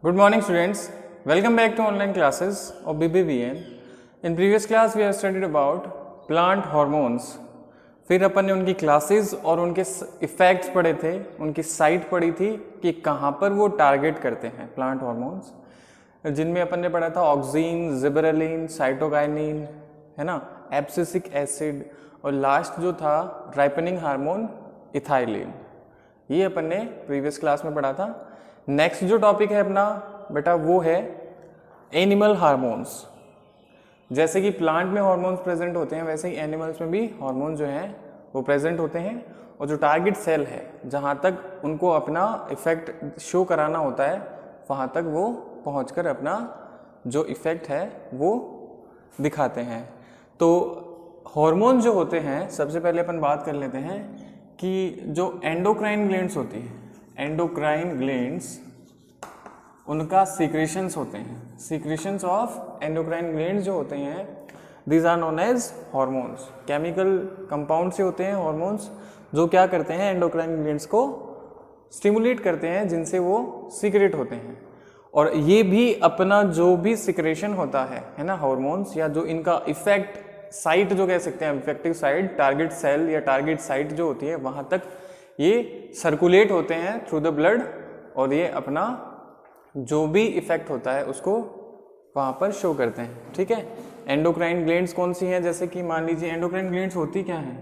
Good morning students, welcome back to online classes of BBVN. In previous class we have studied about plant hormones. फिर अपन ने उनकी classes और उनके effects पढ़े थे, उनकी साइट पढ़ी थी कि कहाँ पर वो टारगेट करते हैं प्लांट हार्मोन्स, जिनमें अपन ने पढ़ा था ऑक्सीन, जिबरेलिन, साइटोकाइनिन, है ना, एब्सिसिक एसिड और लास्ट जो था राइपनिंग हार्मोन इथाइलिन। ये अपन ने प्रीवियस क्लास में पढ़ा था। नेक्स्ट जो टॉपिक है अपना बेटा वो है एनिमल हार्मोन्स। जैसे कि प्लांट में हार्मोन्स प्रेजेंट होते हैं वैसे ही एनिमल्स में भी हार्मोन जो हैं वो प्रेजेंट होते हैं, और जो टारगेट सेल है जहाँ तक उनको अपना इफेक्ट शो कराना होता है वहाँ तक वो पहुँचकर अपना जो इफेक्ट है वो दिखाते हैं। तो हार्मोन जो होते हैं, सबसे पहले अपन बात कर लेते हैं कि जो एंडोक्राइन ग्लैंड्स होती है, एंडोक्राइन ग्लैंड्स, उनका सीक्रेशंस होते हैं। सीक्रेशंस ऑफ एंडोक्राइन ग्लैंड्स जो होते हैं these are known as hormones. Chemical compound से होते हैं हार्मोन्स जो क्या करते हैं, एंडोक्राइन ग्लैंड्स को स्टिमुलेट करते हैं, जिनसे वो सीक्रेट होते हैं। और ये भी अपना जो भी सीक्रेशन होता है ना हार्मोन्स, या जो इनका इफेक्ट साइट जो कह सकते हैं, इफेक्टिव साइट, टारगेट सेल या टारगेट साइट जो होती है वहाँ तक ये सर्कुलेट होते हैं थ्रू द ब्लड, और ये अपना जो भी इफेक्ट होता है उसको वहाँ पर शो करते हैं। ठीक है, एंडोक्राइन ग्लैंड्स कौन सी हैं, जैसे कि मान लीजिए एंडोक्राइन ग्लैंड्स होती क्या हैं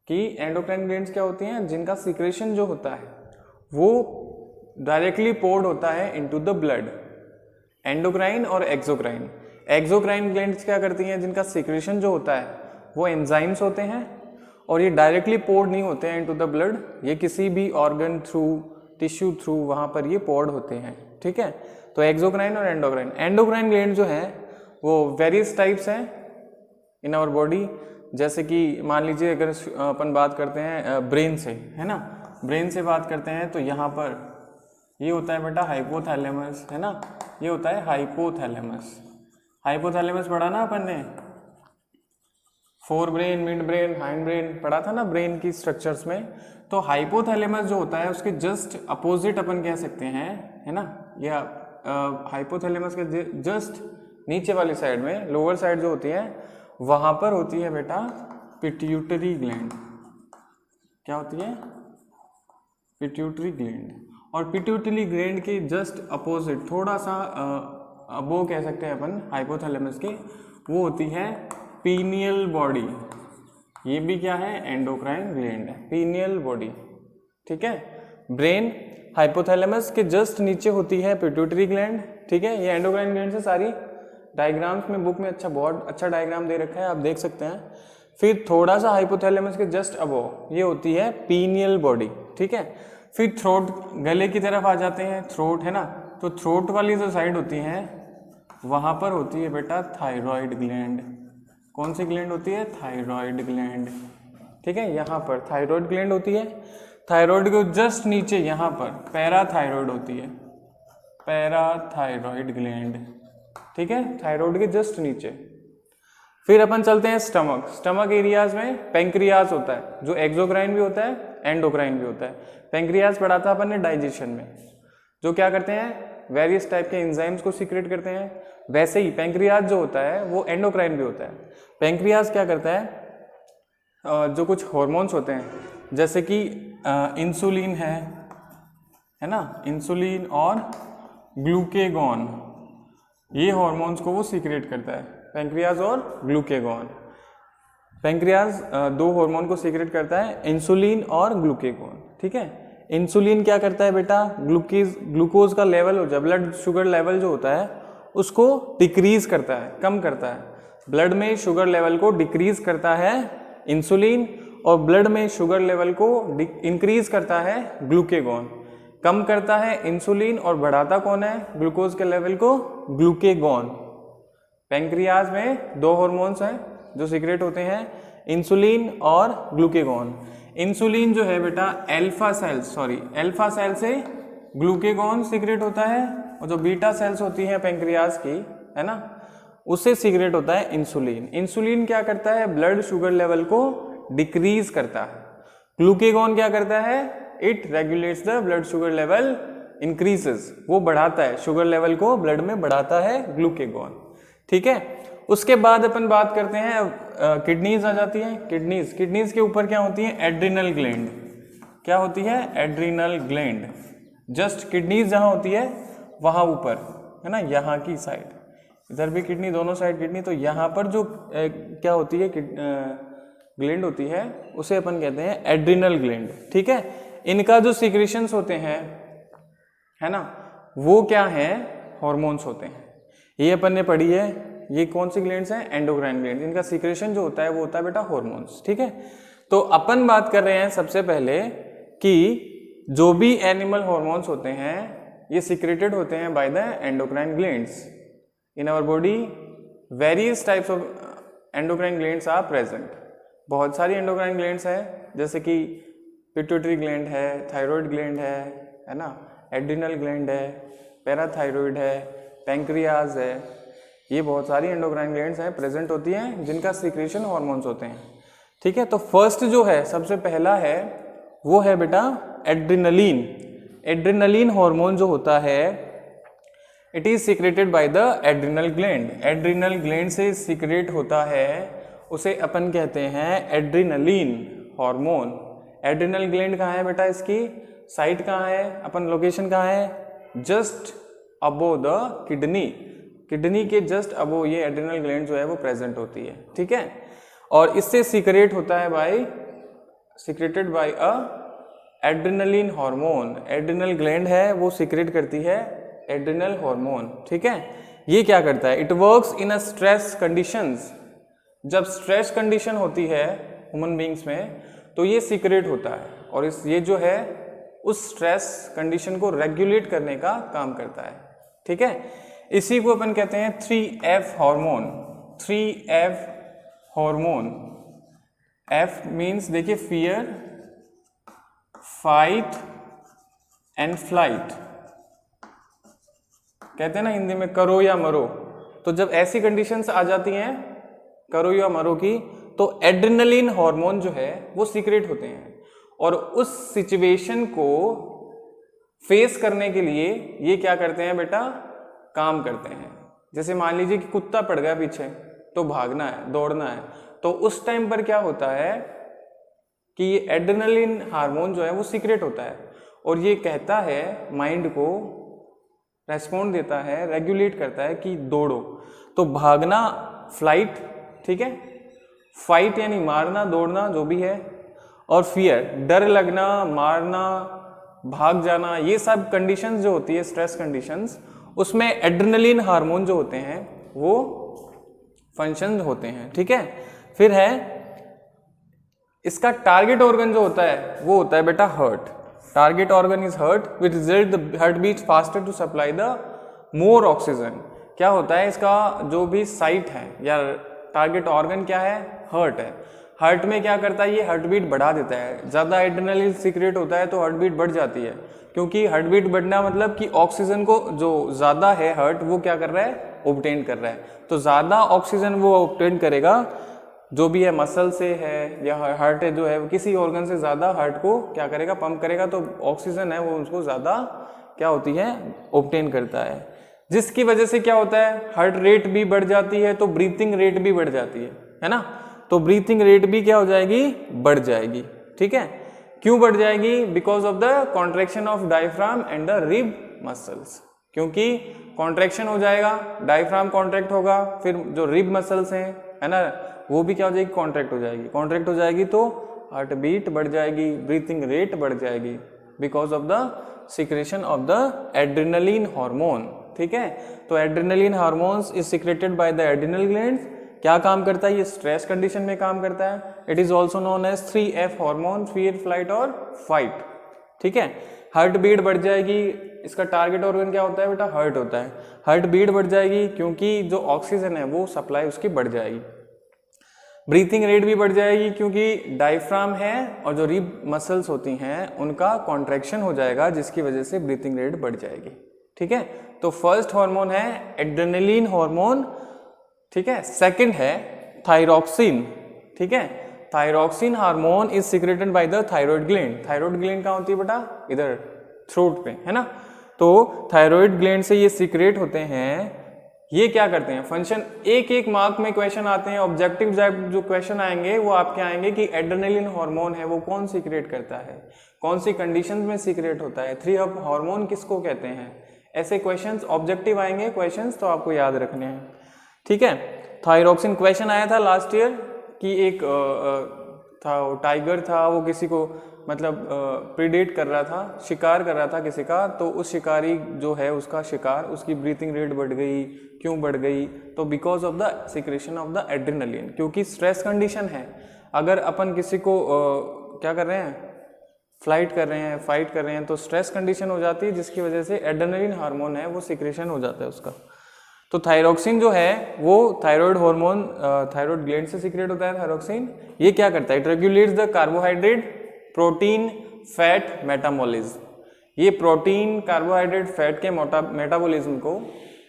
कि एंडोक्राइन ग्लैंड्स क्या होती हैं, जिनका सीक्रेशन जो होता है वो डायरेक्टली पोर्ड होता है इनटू द ब्लड। एंडोक्राइन और एक्सोक्राइन। एक्सोक्राइन ग्लैंड्स क्या करती हैं, जिनका सीक्रेशन जो होता है वो एंजाइम्स होते हैं, और ये डायरेक्टली पोर्ड नहीं होते हैं इनटू द ब्लड, ये किसी भी ऑर्गन थ्रू, टिश्यू थ्रू वहाँ पर ये पोर्ड होते हैं। ठीक है, तो एक्सोक्राइन और एंडोक्राइन। एंडोक्राइन ग्लैंड जो है वो वेरियस टाइप्स हैं इन आवर बॉडी। जैसे कि मान लीजिए अगर अपन बात करते हैं ब्रेन से, है ना, ब्रेन से बात करते हैं तो यहाँ पर ये होता है बेटा हाइपोथैलेमस, है ना, ये होता है हाइपोथैलेमस। हाइपोथैलेमस पढ़ा ना अपन ने, fore brain, mid brain, hind brain पढ़ा था ना ब्रेन की स्ट्रक्चर्स में। तो हाइपोथैलेमस जो होता है उसके जस्ट अपोजिट अपन कह सकते हैं, है ना, या हाइपोथैलेमस के जस्ट नीचे वाली साइड में, लोअर साइड जो होती है वहाँ पर होती है बेटा पिट्यूटरी ग्लैंड। क्या होती है, पिट्यूटरी ग्लैंड। और पिट्यूटरी ग्लैंड के जस्ट अपोजिट थोड़ा सा अबो कह सकते हैं अपन हाइपोथैलेमस के, वो होती है पीनियल बॉडी। ये भी क्या है, एंडोक्राइन ग्लैंड है, पीनियल बॉडी। ठीक है, ब्रेन हाइपोथैलेमस के जस्ट नीचे होती है पिट्यूटरी ग्लैंड। ठीक है, ये एंडोक्राइन ग्लैंड से सारी डायग्राम्स में बुक में बहुत अच्छा डायग्राम दे रखा है, आप देख सकते हैं। फिर थोड़ा सा हाइपोथैलेमस के जस्ट अबो ये होती है पीनियल बॉडी। ठीक है, फिर थ्रोट, गले की तरफ आ जाते हैं, थ्रोट, है ना, तो थ्रोट वाली जो साइड होती है वहाँ पर होती है बेटा थायराइड ग्लैंड। कौन सी ग्लैंड होती है, थायराइड ग्लैंड। ठीक है, यहाँ पर थायराइड ग्लैंड होती है। थायराइड को जस्ट नीचे यहाँ पर पैराथायराइड होती है, पैराथायराइड ग्लैंड। ठीक है, थायराइड के जस्ट नीचे। फिर अपन चलते हैं स्टमक। स्टमक एरियाज में पेंक्रियाज होता है, जो एक्सोक्राइन भी होता है एंडोक्राइन भी होता है। पेंक्रियाज पढ़ा था अपन ने डाइजेशन में, जो क्या करते हैं, वेरियस टाइप के एंजाइम्स को सीक्रेट करते हैं। वैसे ही पेंक्रियाज जो होता है वो एंडोक्राइन भी होता है। पेंक्रियाज क्या करता है, जो कुछ हार्मोन्स होते हैं जैसे कि इंसुलिन है ना, इंसुलिन और ग्लूकेगॉन, ये हार्मोन्स को वो सीक्रेट करता है, पेंक्रियाज और ग्लूकेगॉन। पेंक्रियाज दो हार्मोन को सीक्रेट करता है, इंसुलिन और ग्लूकेगॉन। ठीक है, इंसुलिन क्या करता है बेटा, ग्लूकोज का लेवल हो जाए, ब्लड शुगर लेवल जो होता है उसको डिक्रीज करता है, कम करता है। ब्लड में शुगर लेवल को डिक्रीज करता है इंसुलिन, और ब्लड में शुगर लेवल को इंक्रीज करता है ग्लूकेगॉन। कम करता है इंसुलिन और बढ़ाता कौन है, ग्लूकोज के लेवल को, ग्लूकेगॉन। पेंक्रियाज में दो हार्मोन्स हैं जो सीक्रेट होते हैं, इंसुलिन और ग्लूकेगॉन। इंसुलिन जो है बेटा अल्फा सेल से ग्लूकेगॉन सीक्रेट होता है, और जो बीटा सेल्स होती हैं पेंक्रियाज की, है ना, उससे सीक्रेट होता है इंसुलिन। इंसुलिन क्या करता है, ब्लड शुगर लेवल को डिक्रीज करता है। ग्लूकेगॉन क्या करता है, it regulates the blood sugar level increases, वो बढ़ाता है शुगर लेवल को ब्लड में बढ़ाता है ग्लूकेगॉन। ठीक है, उसके बाद अपन बात करते हैं किडनीज आ जाती हैं। किडनीज के ऊपर क्या होती है, एड्रिनल ग्लैंड। क्या होती है, एड्रिनल ग्लैंड। जस्ट किडनीज जहाँ होती है वहाँ ऊपर है ना, यहाँ की साइड, इधर भी किडनी, दोनों साइड किडनी, तो यहाँ पर जो क्या होती है ग्लैंड होती है उसे अपन कहते हैं एड्रिनल ग्लैंड। ठीक है, इनका जो सीक्रेशंस होते हैं है ना, वो क्या है, हार्मोन्स होते हैं। ये अपन ने पढ़ी है, ये कौन सी ग्लैंड्स हैं, एंडोक्राइन ग्लैंड। इनका सीक्रेशन जो होता है वो होता है बेटा हार्मोन्स। ठीक है, तो अपन बात कर रहे हैं सबसे पहले कि जो भी एनिमल हार्मोन्स होते हैं ये सीक्रेटेड होते हैं by the endocrine glands in our body. Various types of endocrine glands are present. बहुत सारी एंडोक्राइन ग्लैंड्स हैं, जैसे कि पिट्यूटरी ग्लैंड है, थायराइड ग्लैंड है ना, एड्रिनल ग्लैंड है, पैराथायरॉइड है, पैंक्रियाज है। ये बहुत सारी एंडोक्राइन ग्लैंड्स हैं, प्रेजेंट होती हैं, जिनका सीक्रेशन हार्मोन्स होते हैं। ठीक है, तो फर्स्ट जो है, सबसे पहला है वो है बेटा एड्रिनलिन। एड्रिनलिन हार्मोन जो होता है it is secreted by the adrenal gland. Adrenal gland से सीक्रेट होता है, उसे अपन कहते हैं एड्रिनलिन हार्मोन। एड्रिनल ग्लैंड कहाँ है बेटा, इसकी साइट कहाँ है, अपन लोकेशन कहाँ है, just above the kidney. Kidney के जस्ट अबो ये एड्रिनल ग्लैंड जो है वो प्रेजेंट होती है। ठीक है, और इससे सीक्रेट होता है secreted by a adrenaline hormone. Adrenal gland है वो सीक्रेट करती है एड्रिनल हार्मोन। ठीक है, ये क्या करता है, it works in a stress conditions. जब स्ट्रेस कंडीशन होती है ह्यूमन बींग्स में तो ये सीक्रेट होता है, और ये जो है उस स्ट्रेस कंडीशन को रेगुलेट करने का काम करता है। ठीक है, इसी को अपन कहते हैं 3F hormone. 3F hormone, F means देखिए फियर, फाइट एंड फ्लाइट। कहते हैं ना हिंदी में करो या मरो, तो जब ऐसी कंडीशंस आ जाती हैं करो या मरो की, तो एड्रिनलिन हार्मोन जो है वो सीक्रेट होते हैं, और उस सिचुएशन को फेस करने के लिए ये क्या करते हैं बेटा, काम करते हैं। जैसे मान लीजिए कि कुत्ता पड़ गया पीछे, तो भागना है, दौड़ना है, तो उस टाइम पर क्या होता है कि ये एड्रिनलिन हार्मोन जो है वो सीक्रेट होता है, और ये कहता है माइंड को, रेस्पॉन्ड देता है, रेगुलेट करता है कि दौड़ो। तो भागना फ्लाइट, ठीक है, फाइट यानी मारना, दौड़ना जो भी है, और फियर डर लगना, मारना, भाग जाना, ये सब कंडीशंस जो होती है स्ट्रेस कंडीशंस, उसमें एड्रिनलिन हार्मोन जो होते हैं वो फंक्शन होते हैं। ठीक है, फिर है इसका टारगेट ऑर्गन जो होता है वो होता है बेटा heart. Target organ is heart which result the heart beats faster to supply the more oxygen. क्या होता है, इसका जो भी साइट है या टारगेट ऑर्गन क्या है, हार्ट है। हार्ट में क्या करता है, ये हार्ट बीट बढ़ा देता है। ज़्यादा एड्रेनलिन सीक्रेट होता है तो हार्ट बीट बढ़ जाती है, क्योंकि हार्ट बीट बढ़ना मतलब कि ऑक्सीजन को जो ज़्यादा है हार्ट वो क्या कर रहा है, ऑब्टेन कर रहा है। तो ज़्यादा ऑक्सीजन वो ऑब्टेन करेगा, जो भी है मसल से है या हार्ट है जो है किसी ऑर्गन से ज़्यादा हार्ट को क्या करेगा, पंप करेगा, तो ऑक्सीजन है वो उसको ज़्यादा क्या होती है, ऑब्टेन करता है, जिसकी वजह से क्या होता है, हार्ट रेट भी बढ़ जाती है, तो ब्रीथिंग रेट भी बढ़ जाती है ना। तो ब्रीथिंग रेट भी क्या हो जाएगी, बढ़ जाएगी। ठीक है, क्यों बढ़ जाएगी, because of the contraction of diaphragm and the rib muscles. क्योंकि कॉन्ट्रैक्शन हो जाएगा, डायफ्राम कॉन्ट्रैक्ट होगा, फिर जो रिब मसल्स हैं है ना वो भी क्या हो जाएगी, कॉन्ट्रैक्ट हो जाएगी। कॉन्ट्रैक्ट हो जाएगी तो हार्ट बीट बढ़ जाएगी, ब्रीथिंग रेट बढ़ जाएगी, because of the secretion of the adrenaline hormone. ठीक है, तो adrenaline hormones is secreted by the adrenal glands. क्या काम करता है, ये स्ट्रेस कंडीशन में काम करता है। It is also known as 3F hormone, fear, flight और फाइट। ठीक है, हार्ट बीट बढ़ जाएगी, इसका टारगेट ऑर्गन क्या होता है बेटा, हार्ट होता है। हार्ट बीट बढ़ जाएगी क्योंकि जो ऑक्सीजन है वो सप्लाई उसकी बढ़ जाएगी। ब्रीथिंग रेट भी बढ़ जाएगी क्योंकि डायफ्राम है और जो रिब मसल्स होती हैं उनका कॉन्ट्रैक्शन हो जाएगा, जिसकी वजह से ब्रीथिंग रेट बढ़ जाएगी। ठीक है, तो फर्स्ट हार्मोन है एड्रेनलिन हार्मोन। ठीक है, सेकंड है थायरॉक्सिन। ठीक है, thyroxine hormone is secreted by the thyroid gland. Thyroid gland कहाँ होती है बेटा, इधर थ्रोट पे है ना। तो थायराइड ग्लैंड से ये सीक्रेट होते हैं। ये क्या करते हैं फंक्शन, एक एक मार्क में क्वेश्चन आते हैं, ऑब्जेक्टिव जो क्वेश्चन आएंगे वो आपके आएंगे कि एड्रेनलिन हार्मोन है वो कौन सीक्रेट करता है, कौन सी कंडीशंस में सीक्रेट होता है, 3 हब हार्मोन किसको कहते हैं, ऐसे क्वेश्चंस ऑब्जेक्टिव आएंगे क्वेश्चंस, तो आपको याद रखने हैं। ठीक है, थायरॉक्सिन क्वेश्चन आया था लास्ट ईयर कि एक था टाइगर था, वो किसी को मतलब प्रीडेट कर रहा था, शिकार कर रहा था किसी का, तो उस शिकारी जो है उसका शिकार, उसकी ब्रीथिंग रेट बढ़ गई। क्यों बढ़ गई? तो because of the secretion of the adrenaline, क्योंकि स्ट्रेस कंडीशन है। अगर अपन किसी को क्या कर रहे हैं, फ्लाइट कर रहे हैं, फाइट कर रहे हैं, तो स्ट्रेस कंडीशन हो जाती है जिसकी वजह से एड्रेनलिन हार्मोन है वो सिक्रेशन हो जाता है उसका। तो थायरॉक्सिन जो है वो थायराइड हार्मोन, थायराइड ग्लैंड से सीक्रेट होता है थायरॉक्सिन। ये क्या करता है? It regulates the carbohydrate, protein, fat metabolism. ये प्रोटीन, कार्बोहाइड्रेट, फैट के मेटाबॉलिज्म को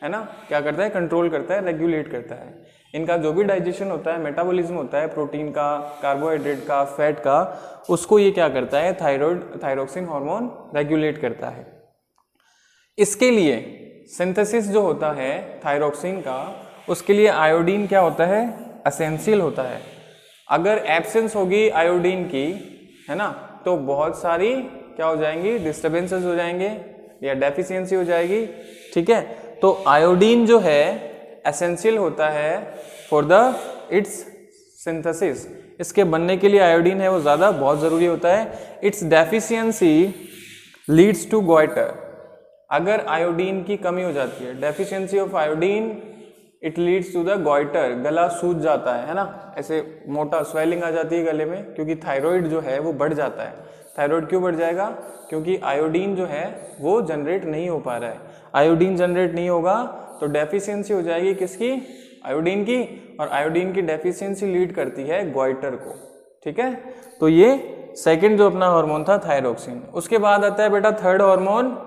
है ना क्या करता है? कंट्रोल करता है, रेगुलेट करता है। इनका जो भी डाइजेशन होता है, मेटाबॉलिज्म होता है प्रोटीन का, कार्बोहाइड्रेट का, फैट का, उसको ये क्या करता है? थायरॉक्सिन हार्मोन रेगुलेट करता है। इसके लिए सिंथेसिस जो होता है थायरॉक्सिन का, उसके लिए आयोडीन क्या होता है? एसेंशियल होता है। अगर एब्सेंस होगी आयोडीन की, है ना, तो बहुत सारी क्या हो जाएंगी? डिस्टर्बेंसेस हो जाएंगे या डेफिशिएंसी हो जाएगी। ठीक है, तो आयोडीन जो है एसेंशियल होता है फॉर द इट्स सिंथेसिस। इसके बनने के लिए आयोडीन है वो ज़्यादा बहुत ज़रूरी होता है। Its deficiency leads to goitre. अगर आयोडीन की कमी हो जाती है, deficiency of iodine, it leads to the goitre, गला सूज जाता है ना, ऐसे मोटा स्वेलिंग आ जाती है गले में, क्योंकि थायराइड जो है वो बढ़ जाता है। थायराइड क्यों बढ़ जाएगा? क्योंकि आयोडीन जो है वो जनरेट नहीं हो पा रहा है। आयोडीन जनरेट नहीं होगा तो डेफिशिएंसी हो जाएगी किसकी? आयोडीन की, और आयोडीन की डेफिशिएंसी लीड करती है गॉइटर को। ठीक है, तो ये सेकंड जो अपना हार्मोन था थायरॉक्सिन। उसके बाद आता है बेटा थर्ड हार्मोन।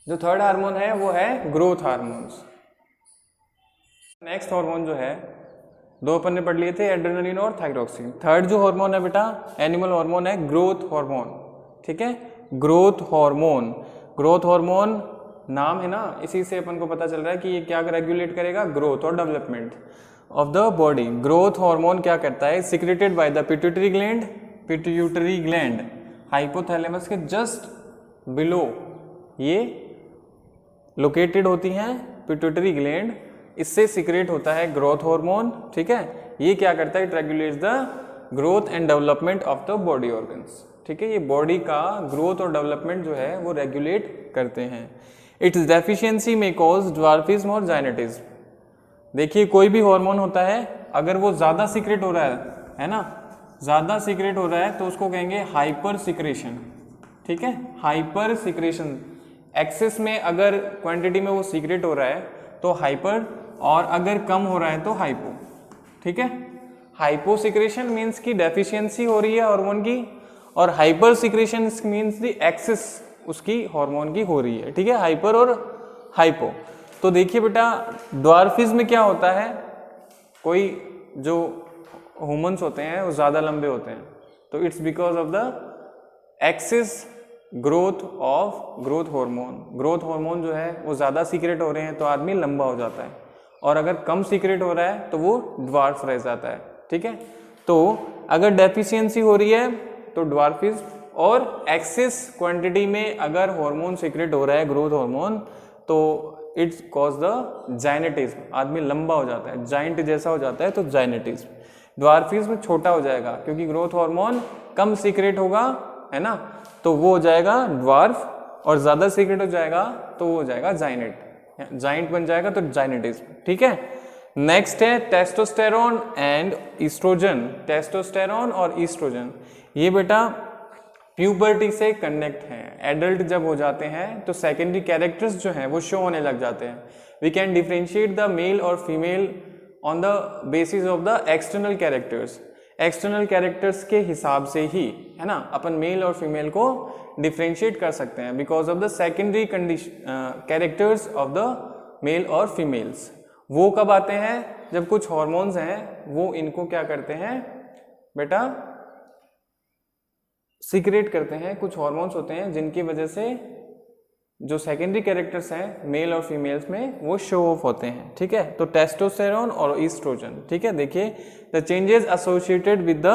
जो थर्ड हार्मोन है वो है ग्रोथ हार्मोन्स। नेक्स्ट हार्मोन जो है, दो अपन ने पढ़ लिए थे, एड्रेनलिन और थायरॉक्सिन। थर्ड जो हार्मोन है बेटा एनिमल हार्मोन है ग्रोथ हार्मोन। ठीक है, ग्रोथ हार्मोन। ग्रोथ हार्मोन नाम है ना, इसी से अपन को पता चल रहा है कि ये क्या रेगुलेट करेगा? ग्रोथ और development of the body. Growth hormone क्या करता है? Secreted by the pituitary gland. Pituitary gland hypothalamus के जस्ट बिलो ये लोकेटेड होती हैं पिट्यूटरी ग्लैंड, इससे सीक्रेट होता है ग्रोथ हार्मोन। ठीक है, ये क्या करता है? It regulates the growth and development of the body organs. ठीक है, ये बॉडी का ग्रोथ और डेवलपमेंट जो है वो रेगुलेट करते हैं। इट्स डेफिशिएंसी में कॉज ड्वार्फिज्म और जायनेटिज्म। देखिए कोई भी हार्मोन होता है, अगर वो ज़्यादा सीक्रेट हो रहा है ना, ज़्यादा सीक्रेट हो रहा है तो उसको कहेंगे हाइपर सिक्रेशन। ठीक है, हाइपर सिक्रेशन। एक्सेस में अगर क्वांटिटी में वो सीक्रेट हो रहा है तो हाइपर, और अगर कम हो रहा है तो हाइपो। ठीक है, हाइपो सिक्रेशन मीन्स की डेफिशिएंसी हो रही है हार्मोन की, और hyper secretion means the excess उसकी हार्मोन की हो रही है। ठीक है, हाइपर और हाइपो। तो देखिए बेटा ड्वार्फिज्म में क्या होता है? कोई जो ह्यूमंस होते हैं वो ज़्यादा लंबे होते हैं, तो it's because of the excess growth of growth hormone. Growth hormone जो है वो ज़्यादा सीक्रेट हो रहे हैं तो आदमी लंबा हो जाता है, और अगर कम सीक्रेट हो रहा है तो वो ड्वार्फ रह जाता है। ठीक है, तो अगर डेफिशिएंसी हो रही है तो ड्वार्फिज्म, और एक्सेस क्वांटिटी में अगर हार्मोन सीक्रेट हो रहा है ग्रोथ हार्मोन तो इट्स कॉज द जायनेटिज्म। आदमी लंबा हो जाता है, जाइंट जैसा हो जाता है, तो जायनेटिज्म। ड्वार्फिज्म छोटा हो जाएगा क्योंकि ग्रोथ हार्मोन कम सीक्रेट होगा, है ना, तो वो हो जाएगा ड्वार्फ, और ज़्यादा सीक्रेट हो जाएगा तो वो हो जाएगा जाइनेट। जाइंट बन जाएगा तो जाइनेटिज्म। ठीक है, नेक्स्ट है टेस्टोस्टेरोन एंड ईस्ट्रोजन। टेस्टोस्टेरोन और ईस्ट्रोजन ये बेटा प्यूबर्टी से कनेक्ट हैं। एडल्ट जब हो जाते हैं तो सेकेंडरी कैरेक्टर्स जो हैं वो शो होने लग जाते हैं। We can differentiate the male और female on the basis of the external characters. External characters के हिसाब से ही, है ना, अपन मेल और फीमेल को डिफ्रेंशिएट कर सकते हैं because of the secondary characters of the male और फीमेल्स। वो कब आते हैं? जब कुछ हॉर्मोन्स हैं वो इनको क्या करते हैं बेटा? सीक्रेट करते हैं। कुछ हॉर्मोन्स होते हैं जिनकी वजह से जो सेकेंडरी कैरेक्टर्स हैं मेल और फीमेल्स में वो शो ऑफ होते हैं, ठीक है। तो टेस्टोस्टेरोन और ईस्ट्रोजन, ठीक है। देखिए the changes associated with the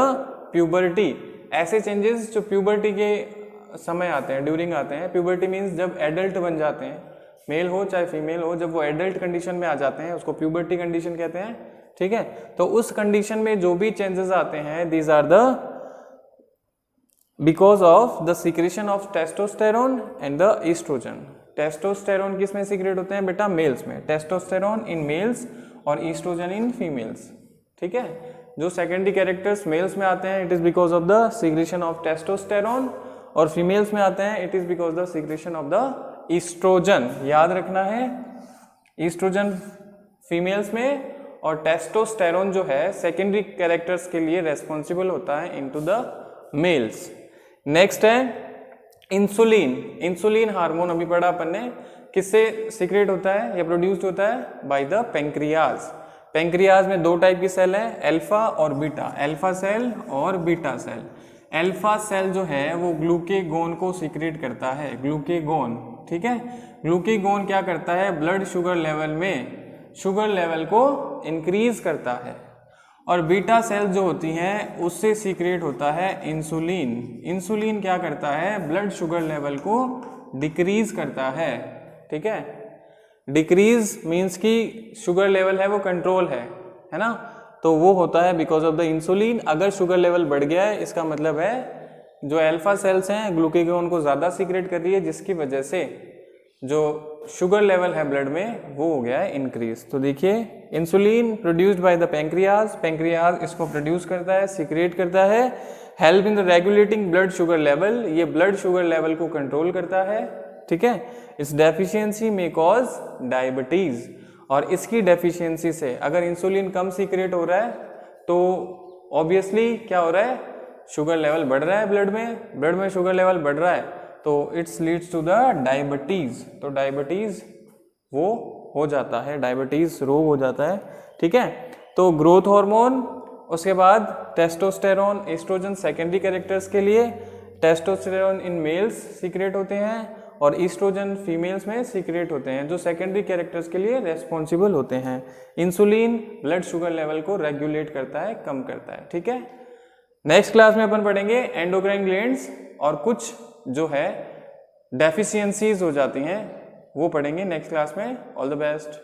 puberty, ऐसे चेंजेस जो प्यूबर्टी के समय आते हैं, ड्यूरिंग आते हैं। प्यूबर्टी मीन्स जब एडल्ट बन जाते हैं, मेल हो चाहे फीमेल हो, जब वो एडल्ट कंडीशन में आ जाते हैं उसको प्यूबर्टी कंडीशन कहते हैं, ठीक है। तो उस कंडीशन में जो भी चेंजेस आते हैं these are the because of the secretion of testosterone and the oestrogen. Testosterone किस में सीक्रेट होते हैं बेटा? मेल्स में। टेस्टोस्टेरोन इन मेल्स और ईस्ट्रोजन इन फीमेल्स, ठीक है। जो सेकेंडरी कैरेक्टर्स मेल्स में आते हैं it is because of the secretion of testosterone, और फीमेल्स में आते हैं it is because the secretion of the oestrogen. याद रखना है, ईस्ट्रोजन फीमेल्स में और टेस्टोस्टेरोन जो है सेकेंडरी कैरेक्टर्स के लिए रेस्पॉन्सिबल होता है इनटू द मेल्स। नेक्स्ट है इंसुलिन। इंसुलिन हार्मोन अभी पढ़ा अपन ने, किससे सीक्रेट होता है या प्रोड्यूस्ड होता है? By the pancreas. पेंक्रियाज में दो टाइप की सेल है, अल्फा और बीटा, अल्फा सेल और बीटा सेल। अल्फा सेल जो है वो ग्लूकेगोन को सीक्रेट करता है, ग्लूकेगोन, ठीक है। ग्लूकेगोन क्या करता है? ब्लड शुगर लेवल में शुगर लेवल को इंक्रीज करता है। और बीटा सेल जो होती हैं उससे सीक्रेट होता है इंसुलिन। इंसुलिन क्या करता है? ब्लड शुगर लेवल को डिक्रीज करता है, ठीक है। डिक्रीज मीन्स कि शुगर लेवल है वो कंट्रोल है ना, तो वो होता है बिकॉज ऑफ द इंसुलिन। अगर शुगर लेवल बढ़ गया है इसका मतलब है जो अल्फा सेल्स हैं ग्लूकेगोन को ज़्यादा सीक्रेट कर रही है, जिसकी वजह से जो शुगर लेवल है ब्लड में वो हो गया है इंक्रीज। तो देखिए insulin produced by the pancreas, pancreas इसको प्रोड्यूस करता है, सीक्रेट करता है, help in the regulating blood sugar level, ये ब्लड शुगर लेवल को कंट्रोल करता है, ठीक है। इस डेफिशिएंसी में कॉज डायबिटीज, और इसकी डेफिशिएंसी से अगर इंसुलिन कम सीक्रेट हो रहा है तो ऑब्वियसली क्या हो रहा है? शुगर लेवल बढ़ रहा है ब्लड में शुगर लेवल बढ़ रहा है तो its leads to the diabetes. तो डायबिटीज वो हो जाता है, डायबिटीज रोग हो जाता है, ठीक है। तो ग्रोथ हार्मोन, उसके बाद टेस्टोस्टेरोन, एस्ट्रोजन सेकेंडरी कैरेक्टर्स के लिए, टेस्टोस्टेरोन इन मेल्स सीक्रेट होते हैं और ईस्ट्रोजन फीमेल्स में सीक्रेट होते हैं, जो सेकेंडरी कैरेक्टर्स के लिए रेस्पॉन्सिबल होते हैं। इंसुलिन ब्लड शुगर लेवल को रेगुलेट करता है, कम करता है, ठीक है। नेक्स्ट क्लास में अपन पढ़ेंगे एंडोक्राइन ग्लैंड्स और कुछ जो है डेफिशिएंसीज हो जाती हैं वो पढ़ेंगे नेक्स्ट क्लास में। All the best.